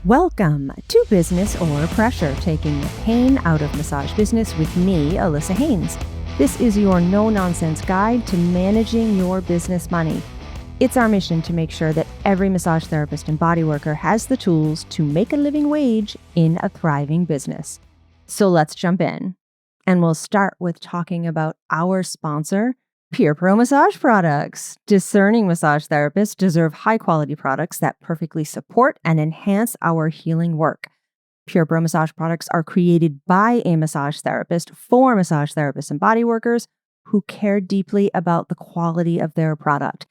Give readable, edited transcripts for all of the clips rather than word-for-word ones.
Welcome to Business or Pressure, taking the pain out of massage business with me, Allissa Haines. This is your no-nonsense guide to managing your business money. It's our mission to make sure that every massage therapist and bodyworker has the tools to make a living wage in a thriving business. So let's jump in. And we'll start with talking about our sponsor, PurePro Massage Products. Discerning massage therapists deserve high-quality products that perfectly support and enhance our healing work. PurePro Massage Products are created by a massage therapist for massage therapists and bodyworkers who care deeply about the quality of their product.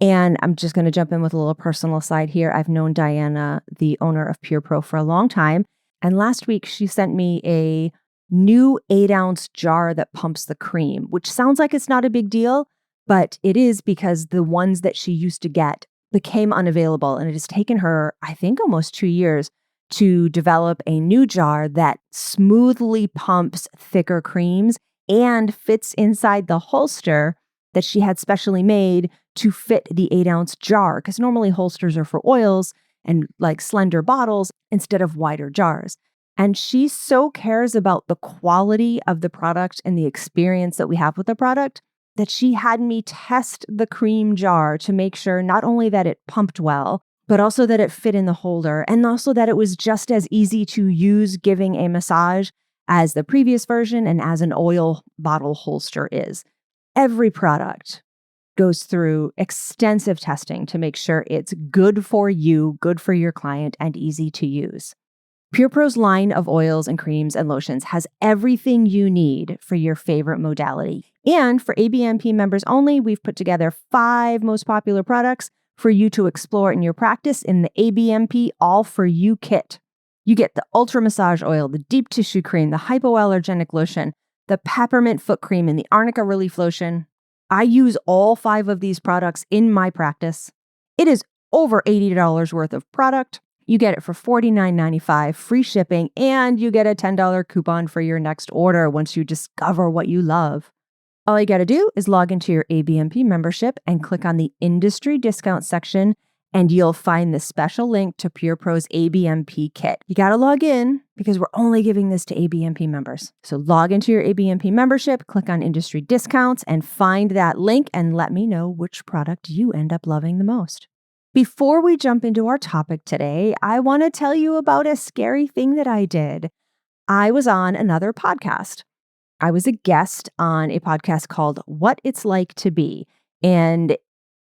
And I'm just going to jump in with a little personal side here. I've known Diana, the owner of PurePro, for a long time. And last week, she sent me a new 8-ounce jar that pumps the cream, which sounds like it's not a big deal, but it is because the ones that she used to get became unavailable. And it has taken her, I think, almost 2 years to develop a new jar that smoothly pumps thicker creams and fits inside the holster that she had specially made to fit the 8-ounce jar. Because normally holsters are for oils and like slender bottles instead of wider jars. And she so cares about the quality of the product and the experience that we have with the product that she had me test the cream jar to make sure not only that it pumped well, but also that it fit in the holder and also that it was just as easy to use giving a massage as the previous version and as an oil bottle holster is. Every product goes through extensive testing to make sure it's good for you, good for your client, and easy to use. PurePro's line of oils and creams and lotions has everything you need for your favorite modality. And for ABMP members only, we've put together 5 most popular products for you to explore in your practice in the ABMP All For You kit. You get the Ultra Massage Oil, the Deep Tissue Cream, the Hypoallergenic Lotion, the Peppermint Foot Cream, and the Arnica Relief Lotion. I use all 5 of these products in my practice. It is over $80 worth of product. You get it for $49.95, free shipping, and you get a $10 coupon for your next order once you discover what you love. All you got to do is log into your ABMP membership and click on the industry discount section, and you'll find the special link to PurePro's ABMP kit. You got to log in because we're only giving this to ABMP members. So log into your ABMP membership, click on industry discounts, and find that link and let me know which product you end up loving the most. Before we jump into our topic today, I want to tell you about a scary thing that I did. I was on another podcast. I was a guest on a podcast called What It's Like to Be, and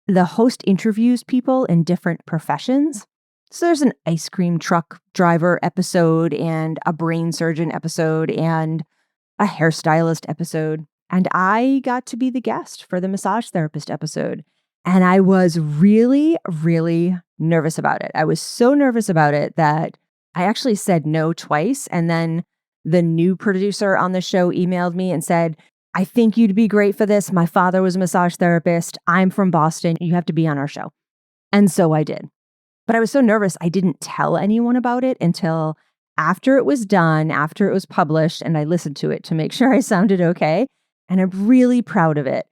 the host interviews people in different professions. So there's an ice cream truck driver episode and a brain surgeon episode and a hairstylist episode. And I got to be the guest for the massage therapist episode. And I was really, really nervous about it. I was so nervous about it that I actually said no twice. And then the new producer on the show emailed me and said, I think you'd be great for this. My father was a massage therapist. I'm from Boston. You have to be on our show. And so I did. But I was so nervous, I didn't tell anyone about it until after it was done, after it was published, and I listened to it to make sure I sounded okay. And I'm really proud of it.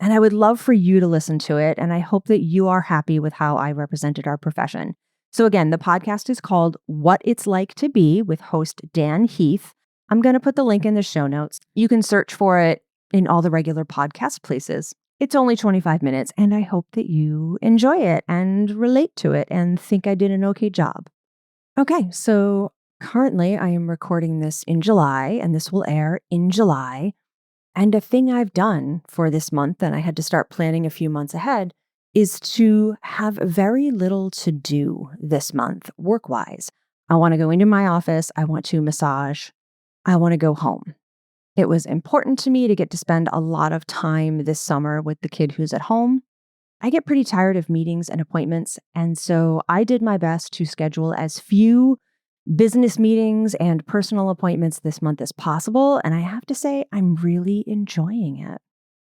And I would love for you to listen to it. And I hope that you are happy with how I represented our profession. So again, the podcast is called What It's Like to Be with host Dan Heath. I'm going to put the link in the show notes. You can search for it in all the regular podcast places. It's only 25 minutes, and I hope that you enjoy it and relate to it and think I did an okay job. Okay, so currently I am recording this in July, and this will air in July. And a thing I've done for this month, and I had to start planning a few months ahead, is to have very little to do this month, work-wise. I want to go into my office. I want to massage. I want to go home. It was important to me to get to spend a lot of time this summer with the kid who's at home. I get pretty tired of meetings and appointments, and so I did my best to schedule as few business meetings and personal appointments this month as possible. And I have to say, I'm really enjoying it.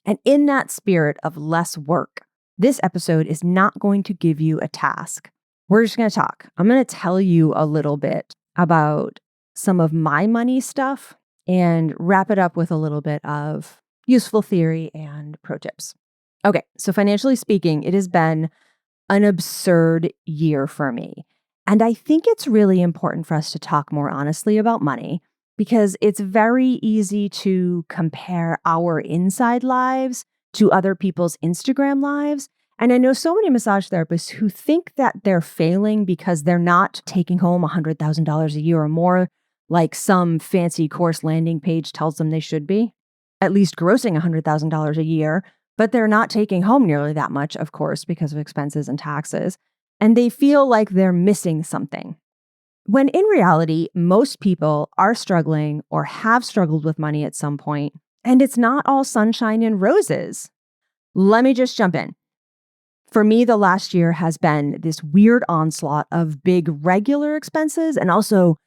And in that spirit of less work, this episode is not going to give you a task. We're just going to talk. I'm going to tell you a little bit about some of my money stuff and wrap it up with a little bit of useful theory and pro tips. Okay, so financially speaking, it has been an absurd year for me. And I think it's really important for us to talk more honestly about money because it's very easy to compare our inside lives to other people's Instagram lives. And I know so many massage therapists who think that they're failing because they're not taking home $100,000 a year or more, like some fancy course landing page tells them they should be, at least grossing $100,000 a year. But they're not taking home nearly that much, of course, because of expenses and taxes. And they feel like they're missing something. When in reality, most people are struggling or have struggled with money at some point, and it's not all sunshine and roses. Let me just jump in. For me, the last year has been this weird onslaught of big regular expenses and also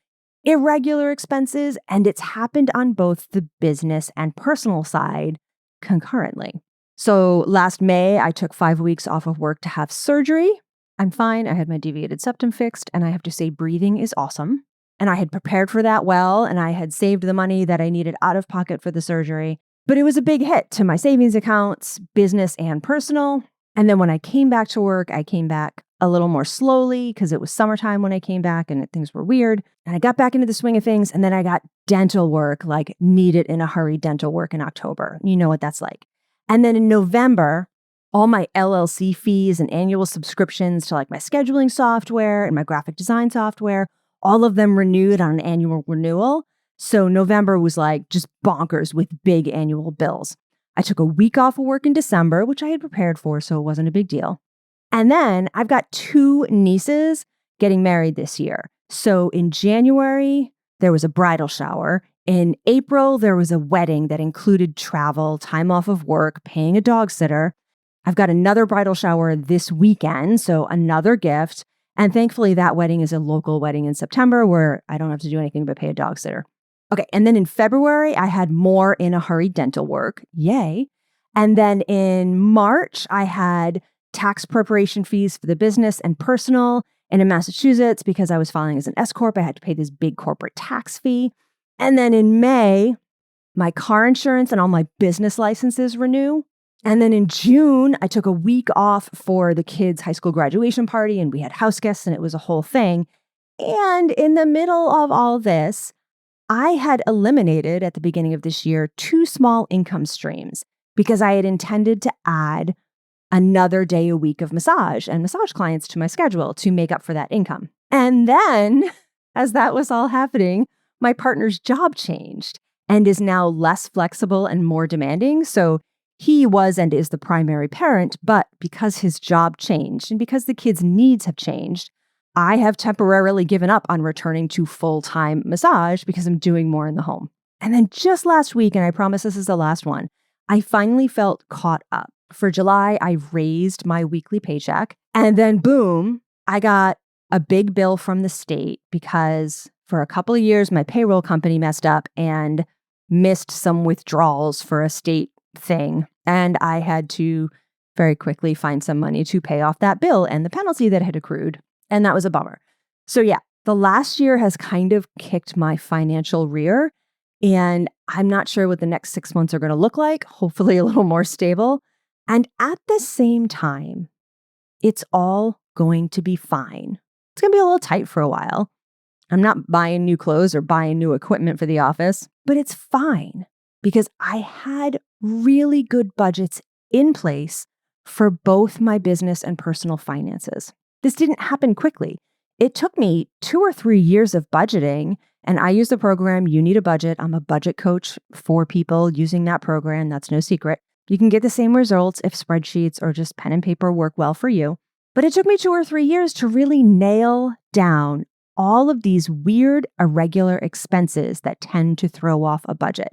irregular expenses, and it's happened on both the business and personal side concurrently. So last May, I took 5 weeks off of work to have surgery. I'm fine. I had my deviated septum fixed, and I have to say breathing is awesome. And I had prepared for that well, and I had saved the money that I needed out of pocket for the surgery. But it was a big hit to my savings accounts, business and personal. And then when I came back to work, I came back a little more slowly because it was summertime when I came back and things were weird. And I got back into the swing of things, and then I got dental work, like needed in a hurry dental work in October. You know what that's like. And then in November, all my LLC fees and annual subscriptions to like my scheduling software and my graphic design software, all of them renewed on an annual renewal. So November was like just bonkers with big annual bills. I took a week off of work in December, which I had prepared for, so it wasn't a big deal. And then I've got 2 nieces getting married this year. So in January, there was a bridal shower. In April, there was a wedding that included travel, time off of work, paying a dog sitter. I've got another bridal shower this weekend, so another gift. And thankfully, that wedding is a local wedding in September where I don't have to do anything but pay a dog sitter. Okay, and then in February, I had more in a hurry dental work. Yay. And then in March, I had tax preparation fees for the business and personal. And in Massachusetts, because I was filing as an S Corp, I had to pay this big corporate tax fee. And then in May, my car insurance and all my business licenses renew. And then in June, I took a week off for the kids' high school graduation party, and we had house guests, and it was a whole thing. And in the middle of all this, I had eliminated at the beginning of this year 2 small income streams because I had intended to add another day a week of massage and massage clients to my schedule to make up for that income. And then, as that was all happening, my partner's job changed and is now less flexible and more demanding. So he was and is the primary parent, but because his job changed and because the kids' needs have changed, I have temporarily given up on returning to full-time massage because I'm doing more in the home. And then just last week, and I promise this is the last one, I finally felt caught up. For July, I raised my weekly paycheck, and then boom, I got a big bill from the state because for a couple of years, my payroll company messed up and missed some withdrawals for a state thing. And I had to very quickly find some money to pay off that bill and the penalty that had accrued. And that was a bummer. So yeah, the last year has kind of kicked my financial rear. And I'm not sure what the next 6 months are going to look like, hopefully a little more stable. And at the same time, it's all going to be fine. It's going to be a little tight for a while. I'm not buying new clothes or buying new equipment for the office, but it's fine because I had really good budgets in place for both my business and personal finances. This didn't happen quickly. It took me 2 or 3 years of budgeting, and I use the program You Need a Budget. I'm a budget coach for people using that program. That's no secret. You can get the same results if spreadsheets or just pen and paper work well for you. But it took me 2 or 3 years to really nail down all of these weird, irregular expenses that tend to throw off a budget.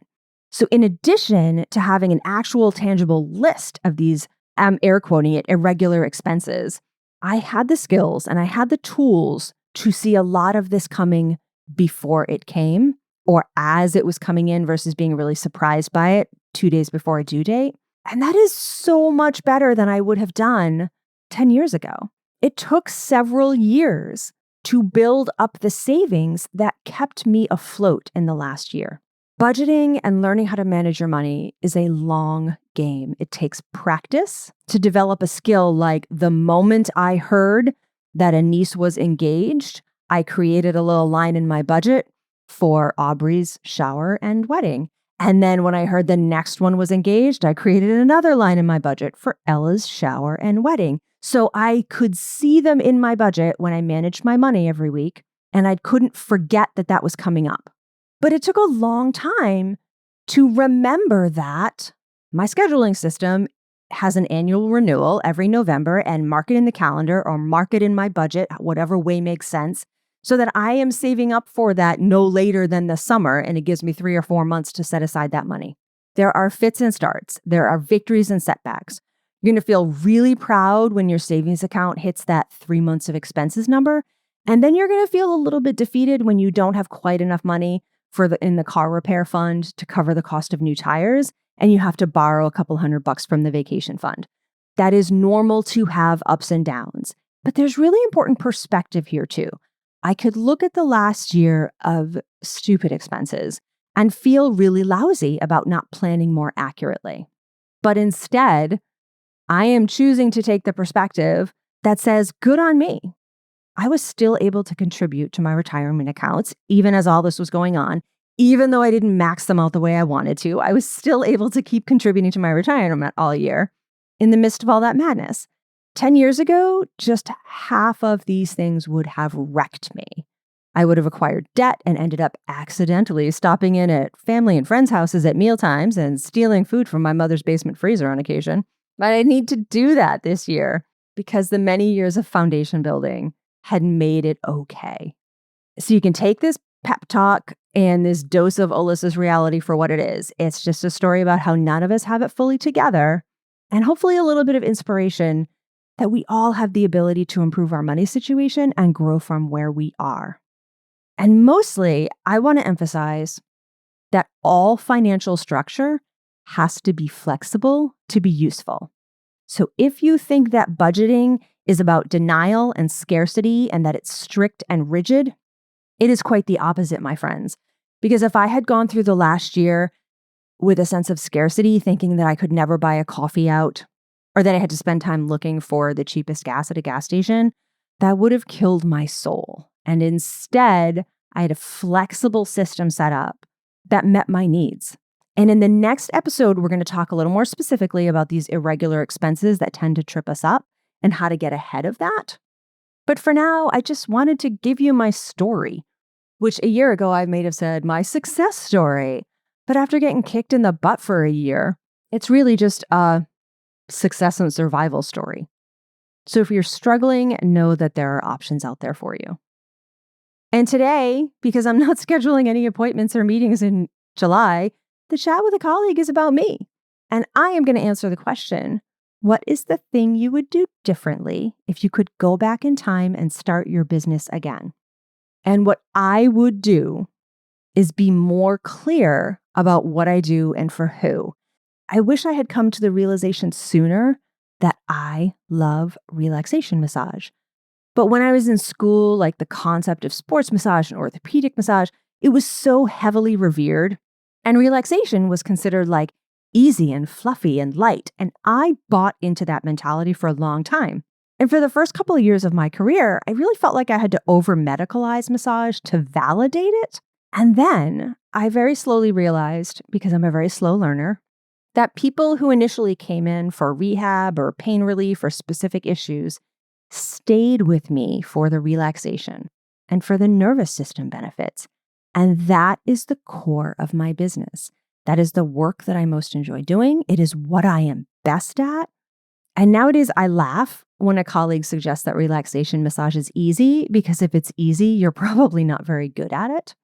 So in addition to having an actual tangible list of these, I'm air quoting it, irregular expenses, I had the skills and I had the tools to see a lot of this coming before it came or as it was coming in versus being really surprised by it 2 days before a due date. And that is so much better than I would have done 10 years ago. It took several years to build up the savings that kept me afloat in the last year. Budgeting and learning how to manage your money is a long game. It takes practice to develop a skill. Like the moment I heard that a niece was engaged, I created a little line in my budget for Aubrey's shower and wedding. And then when I heard the next one was engaged, I created another line in my budget for Ella's shower and wedding. So I could see them in my budget when I managed my money every week, and I couldn't forget that that was coming up. But it took a long time to remember that my scheduling system has an annual renewal every November, and mark it in the calendar or mark it in my budget, whatever way makes sense, so that I am saving up for that no later than the summer, and it gives me 3 or 4 months to set aside that money. There are fits and starts. There are victories and setbacks. You're going to feel really proud when your savings account hits that 3 months of expenses number. And then you're going to feel a little bit defeated when you don't have quite enough money in the car repair fund to cover the cost of new tires, and you have to borrow a couple $100 from the vacation fund. That is normal to have ups and downs. But there's really important perspective here too. I could look at the last year of stupid expenses and feel really lousy about not planning more accurately. But instead, I am choosing to take the perspective that says, good on me. I was still able to contribute to my retirement accounts, even as all this was going on. Even though I didn't max them out the way I wanted to, I was still able to keep contributing to my retirement all year in the midst of all that madness. 10 years ago, just half of these things would have wrecked me. I would have acquired debt and ended up accidentally stopping in at family and friends' houses at mealtimes and stealing food from my mother's basement freezer on occasion. But I need to do that this year because the many years of foundation building had made it okay. So you can take this pep talk and this dose of Alyssa's reality for what it is. It's just a story about how none of us have it fully together, and hopefully a little bit of inspiration that we all have the ability to improve our money situation and grow from where we are. And mostly, I want to emphasize that all financial structure has to be flexible to be useful. So if you think that budgeting is about denial and scarcity and that it's strict and rigid, it is quite the opposite, my friends. Because if I had gone through the last year with a sense of scarcity, thinking that I could never buy a coffee out, or that I had to spend time looking for the cheapest gas at a gas station, that would have killed my soul. And instead, I had a flexible system set up that met my needs. And in the next episode, we're going to talk a little more specifically about these irregular expenses that tend to trip us up and how to get ahead of that. But for now, I just wanted to give you my story, which a year ago I may have said my success story. But after getting kicked in the butt for a year, it's really just a success and survival story. So if you're struggling, know that there are options out there for you. And today, because I'm not scheduling any appointments or meetings in July, the chat with a colleague is about me. And I am going to answer the question, what is the thing you would do differently if you could go back in time and start your business again? And what I would do is be more clear about what I do and for who. I wish I had come to the realization sooner that I love relaxation massage. But when I was in school, like the concept of sports massage and orthopedic massage, it was so heavily revered. And relaxation was considered like easy and fluffy and light. And I bought into that mentality for a long time. And for the first couple of years of my career, I really felt like I had to over-medicalize massage to validate it. And then I very slowly realized, because I'm a very slow learner, that people who initially came in for rehab or pain relief or specific issues stayed with me for the relaxation and for the nervous system benefits. And that is the core of my business. That is the work that I most enjoy doing. It is what I am best at. And nowadays I laugh when a colleague suggests that relaxation massage is easy, because if it's easy, you're probably not very good at it.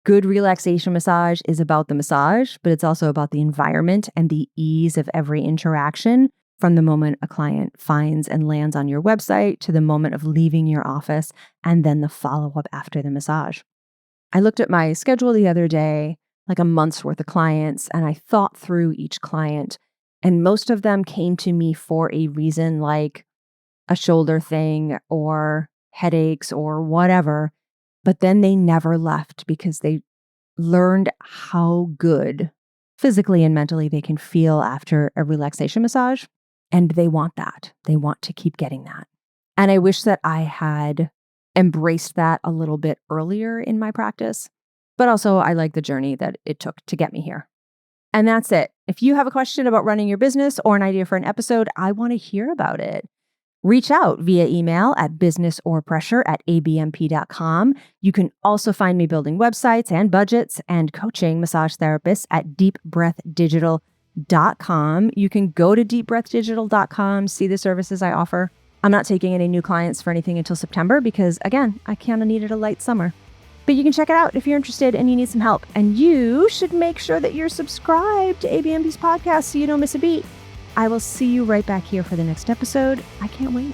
Good relaxation massage is about the massage, but it's also about the environment and the ease of every interaction from the moment a client finds and lands on your website to the moment of leaving your office and then the follow-up after the massage. I looked at my schedule the other day, like a month's worth of clients, and I thought through each client, and most of them came to me for a reason like a shoulder thing or headaches or whatever, but then they never left because they learned how good physically and mentally they can feel after a relaxation massage. And they want that. They want to keep getting that. And I wish that I had embraced that a little bit earlier in my practice. But also, I like the journey that it took to get me here. And that's it. If you have a question about running your business or an idea for an episode, I want to hear about it. Reach out via email at businessorpressure@abmp.com. You can also find me building websites and budgets and coaching massage therapists at deepbreathdigital.com. You can go to deepbreathdigital.com, see the services I offer. I'm not taking any new clients for anything until September because, again, I kind of needed a light summer. But you can check it out if you're interested and you need some help. And you should make sure that you're subscribed to ABMP's podcast so you don't miss a beat. I will see you right back here for the next episode. I can't wait.